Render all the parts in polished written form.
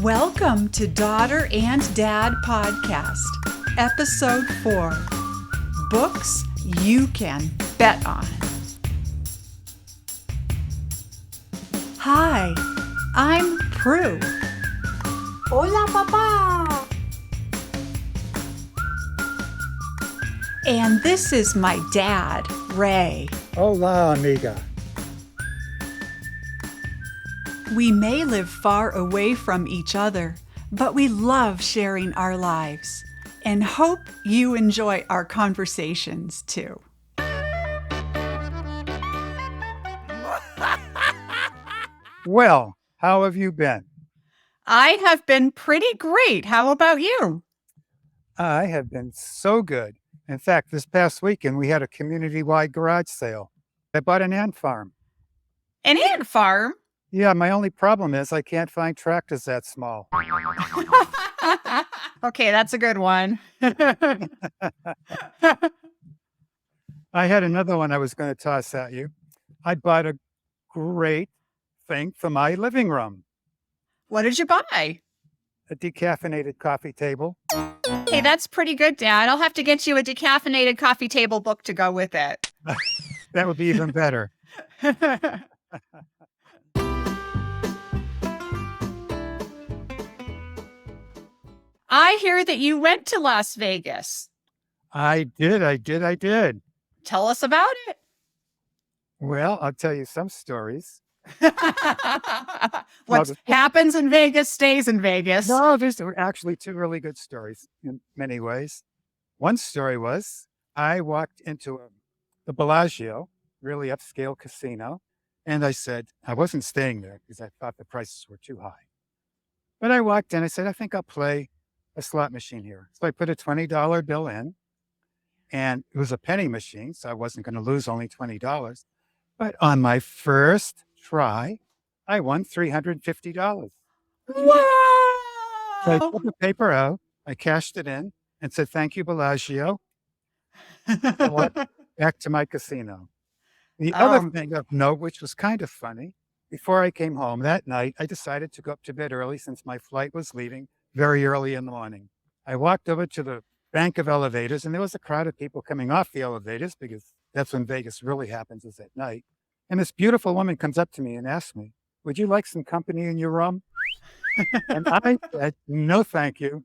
Welcome to Daughter and Dad Podcast, Episode 4, Books You Can Bet On. Hi, I'm Pru. Hola, papá. And this is my dad, Ray. Hola, amiga. We may live far away from each other, but we love sharing our lives and hope you enjoy our conversations too. Well, how have you been? I have been pretty great. How about you? I have been so good. In fact, this past weekend, we had a community-wide garage sale. I bought an ant farm. An ant farm? Yeah, my only problem is I can't find tractors that small. Okay, that's a good one. I had another one I was going to toss at you. I bought a great thing for my living room. What did you buy? A decaffeinated coffee table. Hey, that's pretty good, Dad. I'll have to get you a decaffeinated coffee table book to go with it. That would be even better. I hear that you went to Las Vegas. I did. Tell us about it. Well, I'll tell you some stories. What happens in Vegas stays in Vegas. No, there's actually two really good stories in many ways. One story was I walked into the Bellagio, really upscale casino, and I said, I wasn't staying there because I thought the prices were too high. But I walked in, I said, I think I'll play a slot machine here. So I put a $20 bill in, and it was a penny machine, so I wasn't going to lose only $20. But on my first try, I won $350. Wow! So I took the paper out, I cashed it in, and said, thank you, Bellagio. I went back to my casino. The other thing of note, which was kind of funny, before I came home that night, I decided to go up to bed early since my flight was leaving very early in the morning. I walked over to the bank of elevators, and there was a crowd of people coming off the elevators because that's when Vegas really happens, is at night. And this beautiful woman comes up to me and asks me, would you like some company in your room? And I said, no, thank you.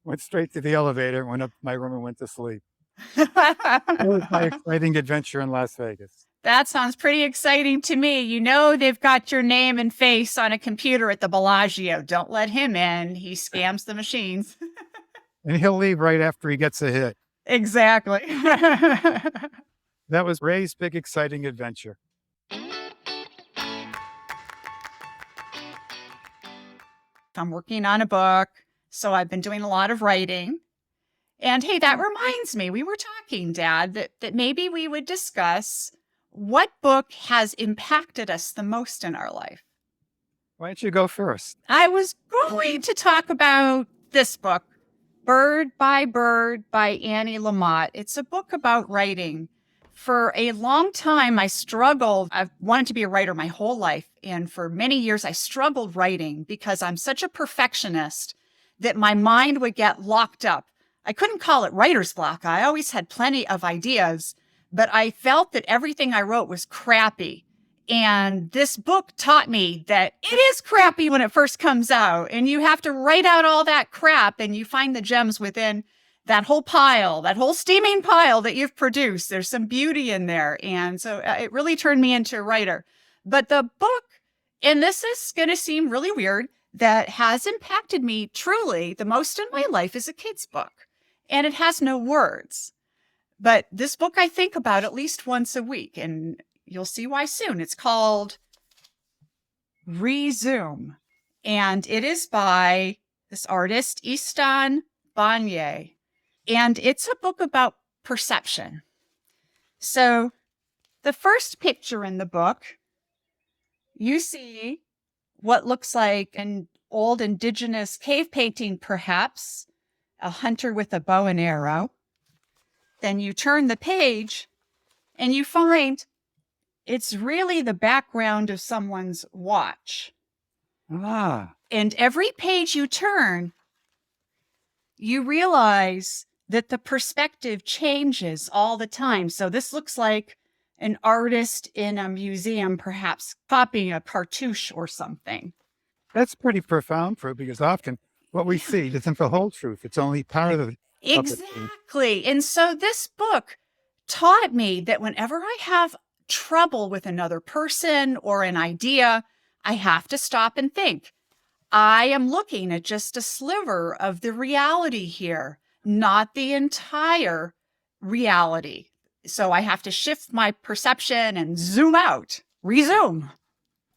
Went straight to the elevator, went up to my room and went to sleep. It was my exciting adventure in Las Vegas. That sounds pretty exciting to me. You know they've got your name and face on a computer at the Bellagio. Don't let him in. He scams the machines. And he'll leave right after he gets a hit. Exactly. That was Ray's big, exciting adventure. I'm working on a book, so I've been doing a lot of writing. And hey, that reminds me, we were talking, Dad, that maybe we would discuss what book has impacted us the most in our life. Why don't you go first? I was going to talk about this book, Bird by Anne Lamott. It's a book about writing. For a long time, I struggled. I've wanted to be a writer my whole life. And for many years, I struggled writing because I'm such a perfectionist that my mind would get locked up. I couldn't call it writer's block. I always had plenty of ideas, but I felt that everything I wrote was crappy. And this book taught me that it is crappy when it first comes out, and you have to write out all that crap, and you find the gems within that whole pile, that whole steaming pile that you've produced. There's some beauty in there. And so it really turned me into a writer. But the book, and this is going to seem really weird, that has impacted me truly the most in my life is a kid's book. And it has no words. But this book I think about at least once a week, and you'll see why soon. It's called ReZoom, and it is by this artist, Istan Banyai, and it's a book about perception. So the first picture in the book, you see what looks like an old indigenous cave painting, perhaps, a hunter with a bow and arrow. Then you turn the page and you find it's really the background of someone's watch. Ah. And every page you turn, you realize that the perspective changes all the time. So this looks like an artist in a museum, perhaps copying a cartouche or something. That's pretty profound, Pru, because often what we see isn't the whole truth. It's only part of the truth. Exactly. And so this book taught me that whenever I have trouble with another person or an idea, I have to stop and think. I am looking at just a sliver of the reality here, not the entire reality. So I have to shift my perception and zoom out, ReZoom.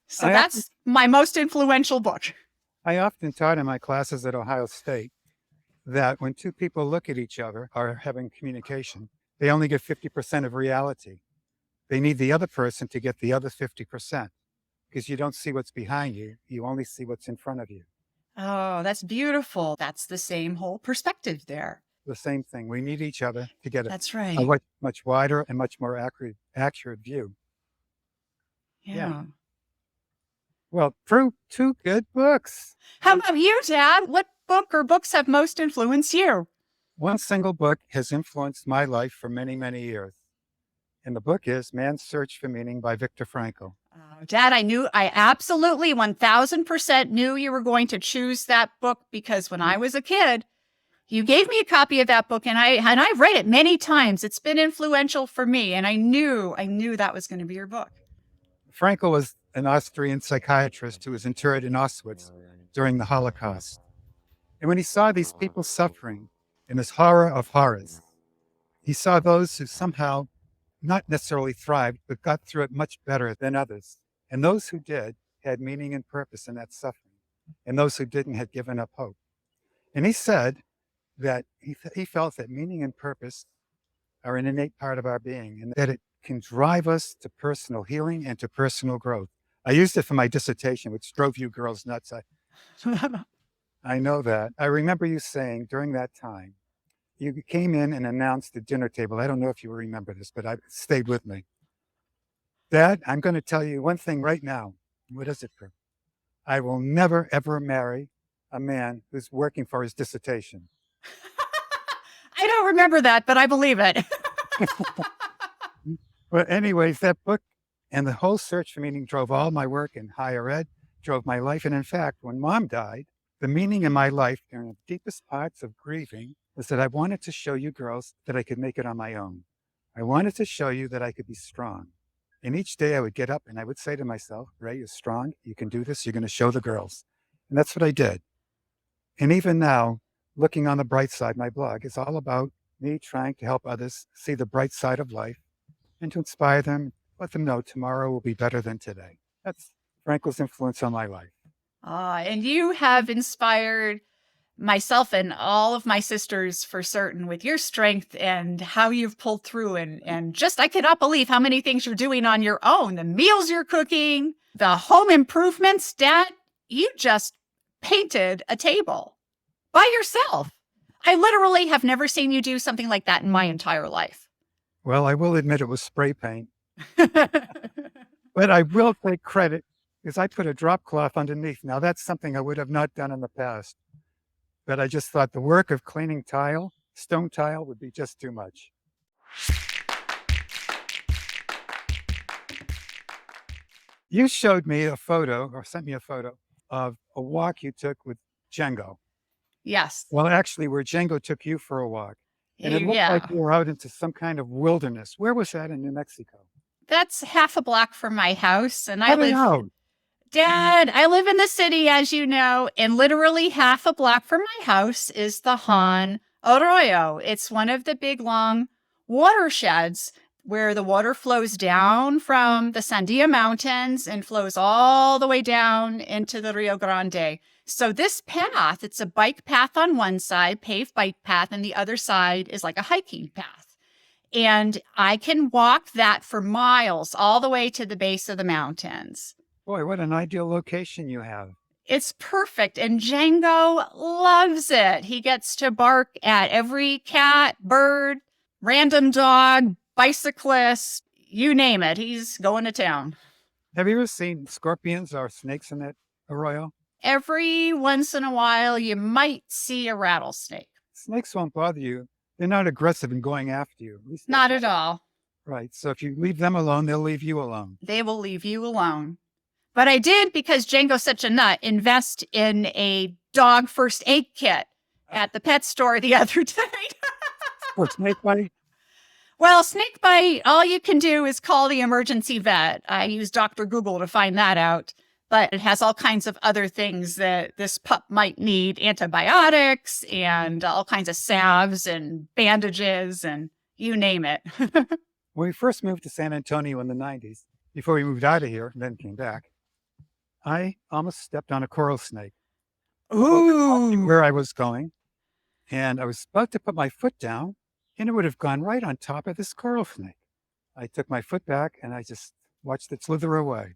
So that's my most influential book. I often taught in my classes at Ohio State that when two people look at each other or having communication, they only get 50% of reality. They need the other person to get the other 50% because you don't see what's behind you. You only see what's in front of you. Oh, that's beautiful. That's the same whole perspective there. The same thing. We need each other to get That's right. a much wider and much more accurate view. Yeah. Well, Pru, 2 good books. How about you, Dad? What book or books have most influenced you? One single book has influenced my life for many, many years. And the book is Man's Search for Meaning by Victor Frankl. Oh, Dad, I absolutely 1000% knew you were going to choose that book because when I was a kid, you gave me a copy of that book and I've read it many times. It's been influential for me. And I knew that was going to be your book. Frankl was an Austrian psychiatrist who was interred in Auschwitz during the Holocaust. And when he saw these people suffering in this horror of horrors, he saw those who somehow not necessarily thrived, but got through it much better than others. And those who did had meaning and purpose in that suffering. And those who didn't had given up hope. And he said that he felt that meaning and purpose are an innate part of our being and that it can drive us to personal healing and to personal growth. I used it for my dissertation, which drove you girls nuts. I know that. I remember you saying during that time, you came in and announced the dinner table. I don't know if you remember this, but it stayed with me. Dad, I'm going to tell you one thing right now. What is it, Pru? I will never, ever marry a man who's working for his dissertation. I don't remember that, but I believe it. But anyways, that book and the whole search for meaning drove all my work in higher ed, drove my life. And in fact, when Mom died, the meaning in my life during the deepest parts of grieving was that I wanted to show you girls that I could make it on my own. I wanted to show you that I could be strong. And each day I would get up and I would say to myself, Ray, you're strong. You can do this. You're going to show the girls. And that's what I did. And even now, looking on the bright side, my blog is all about me trying to help others see the bright side of life and to inspire them, let them know tomorrow will be better than today. That's Frankl's influence on my life. And you have inspired myself and all of my sisters for certain with your strength and how you've pulled through and just, I cannot believe how many things you're doing on your own. The meals you're cooking, the home improvements. Dad, you just painted a table by yourself. I literally have never seen you do something like that in my entire life. Well, I will admit it was spray paint, but I will take credit because I put a drop cloth underneath. Now that's something I would have not done in the past. But I just thought the work of cleaning tile, stone tile, would be just too much. You showed me a photo, or sent me a photo, of a walk you took with Jengo. Yes. Well, actually, where Jengo took you for a walk. And it looked like you were out into some kind of wilderness. Where was that in New Mexico? That's half a block from my house. And Dad, I live in the city, as you know, and literally half a block from my house is the Hahn Arroyo. It's one of the big, long watersheds where the water flows down from the Sandia Mountains and flows all the way down into the Rio Grande. So this path, it's a bike path on one side, paved bike path, and the other side is like a hiking path. And I can walk that for miles all the way to the base of the mountains. Boy, what an ideal location you have. It's perfect. And Jengo loves it. He gets to bark at every cat, bird, random dog, bicyclist, you name it. He's going to town. Have you ever seen scorpions or snakes in that arroyo? every once in a while, you might see a rattlesnake. Snakes won't bother you. They're not aggressive in going after you. At least Not at all. right. So if you leave them alone, they'll leave you alone. They will leave you alone. But I did, because Jengo's such a nut, invest in a dog first aid kit at the pet store the other day. For snake bite? Well, snake bite, all you can do is call the emergency vet. I used Dr. Google to find that out. But it has all kinds of other things that this pup might need, antibiotics and all kinds of salves and bandages and you name it. When we first moved to San Antonio in the 90s, before we moved out of here and then came back, I almost stepped on a coral snake. Ooh. Where I was going. And I was about to put my foot down, and it would have gone right on top of this coral snake. I took my foot back, and I just watched it slither away.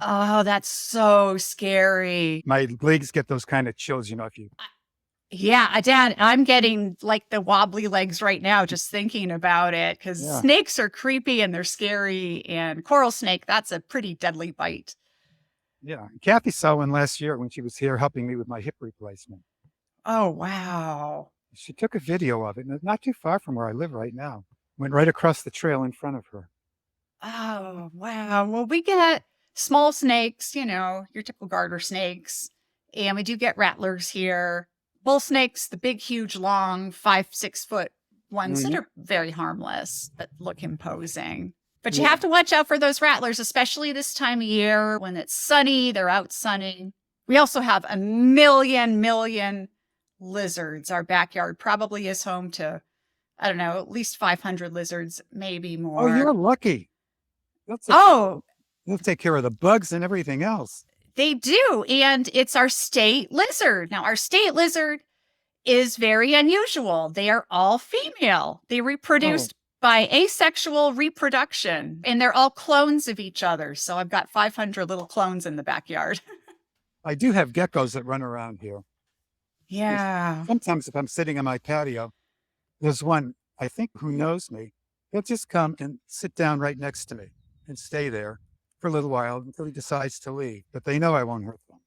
Oh, that's so scary. My legs get those kind of chills, if you... Yeah, Dad, I'm getting like the wobbly legs right now just thinking about it, because snakes are creepy and they're scary, and coral snake, that's a pretty deadly bite. Yeah. Kathy saw one last year when she was here helping me with my hip replacement. Oh, wow. She took a video of it, and it's not too far from where I live right now. Went right across the trail in front of her. Oh, wow. Well, we get small snakes, your typical garter snakes, and we do get rattlers here. Bull snakes, the big, huge, long, 5-6 foot ones that are very harmless, but look imposing. But you have to watch out for those rattlers, especially this time of year when it's sunny, they're out sunning. We also have a million lizards. Our backyard probably is home to, I don't know, at least 500 lizards, maybe more. Oh, you're lucky. They'll take care of the bugs and everything else. They do. And it's our state lizard. Now, our state lizard is very unusual. They are all female. They reproduce by asexual reproduction, and they're all clones of each other. So I've got 500 little clones in the backyard. I do have geckos that run around here. Yeah. Sometimes if I'm sitting on my patio, there's one, I think, who knows me. He'll just come and sit down right next to me and stay there for a little while until he decides to leave. But they know I won't hurt them.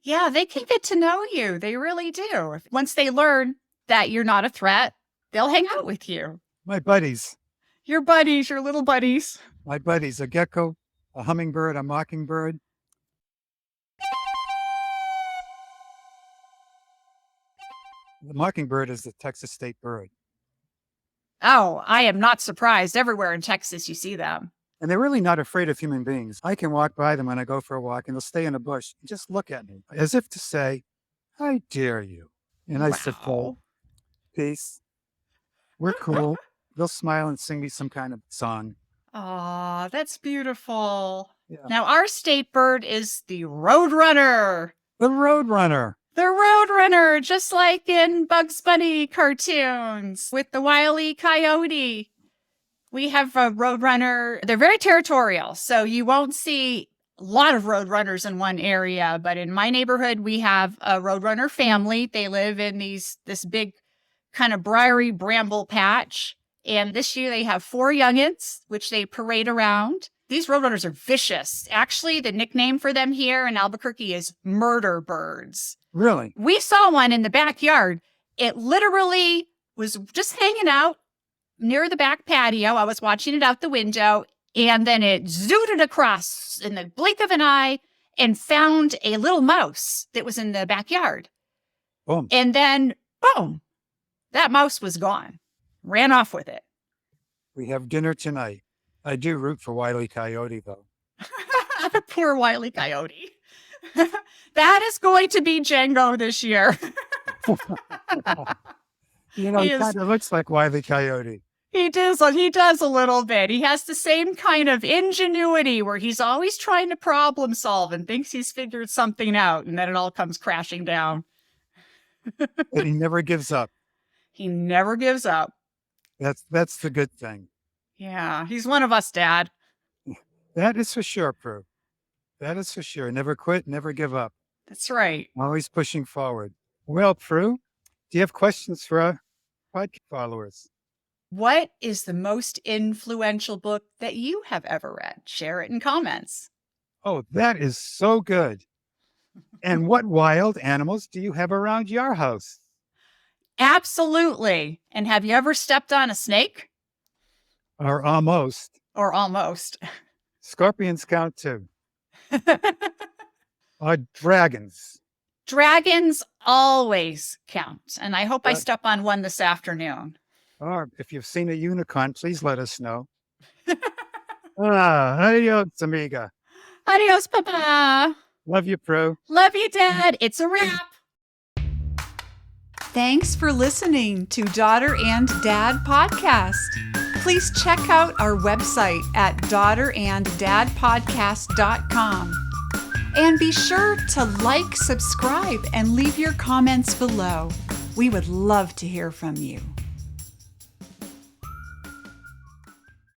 Yeah, they can get to know you. They really do. Once they learn that you're not a threat, they'll hang out with you. My buddies. Your buddies, your little buddies. My buddies, a gecko, a hummingbird, a mockingbird. The mockingbird is the Texas state bird. Oh, I am not surprised. Everywhere in Texas, you see them. And they're really not afraid of human beings. I can walk by them when I go for a walk, and they'll stay in a bush and just look at me as if to say, I dare you. And I said, oh, peace. We're cool. They'll smile and sing me some kind of song. Aw, that's beautiful. Yeah. Now, our state bird is the roadrunner. The roadrunner. The roadrunner, just like in Bugs Bunny cartoons with the Wile E. Coyote. We have a roadrunner. They're very territorial, so you won't see a lot of roadrunners in one area. But in my neighborhood, we have a roadrunner family. They live in this big kind of briery bramble patch. And this year they have 4 youngins, which they parade around. These roadrunners are vicious. Actually, the nickname for them here in Albuquerque is murder birds. Really? We saw one in the backyard. It literally was just hanging out near the back patio. I was watching it out the window, and then it zooted across in the blink of an eye and found a little mouse that was in the backyard. Boom. And then, boom, that mouse was gone. Ran off with it. We have dinner tonight. I do root for Wile E. Coyote, though. Poor Wile E. Coyote. That is going to be Jengo this year. He kind of looks like Wile E. Coyote. He does a little bit. He has the same kind of ingenuity where he's always trying to problem solve and thinks he's figured something out, and then it all comes crashing down. But he never gives up. He never gives up. That's the good thing. Yeah, he's one of us, Dad. That is for sure, Pru. That is for sure. Never quit, never give up. That's right. Always pushing forward. Well, Pru, do you have questions for our podcast followers? What is the most influential book that you have ever read? Share it in comments. Oh, that is so good. And what wild animals do you have around your house? Absolutely. And have you ever stepped on a snake? Or almost. Or almost. Scorpions count too. Or dragons. Dragons always count. And I hope I Right. step on one this afternoon. Or if you've seen a unicorn, please let us know. Adios, amiga. Adios, Papa. Love you, Pru. Love you, Dad. It's a wrap. Thanks for listening to Daughter and Dad Podcast. Please check out our website at daughteranddadpodcast.com. And be sure to like, subscribe, and leave your comments below. We would love to hear from you.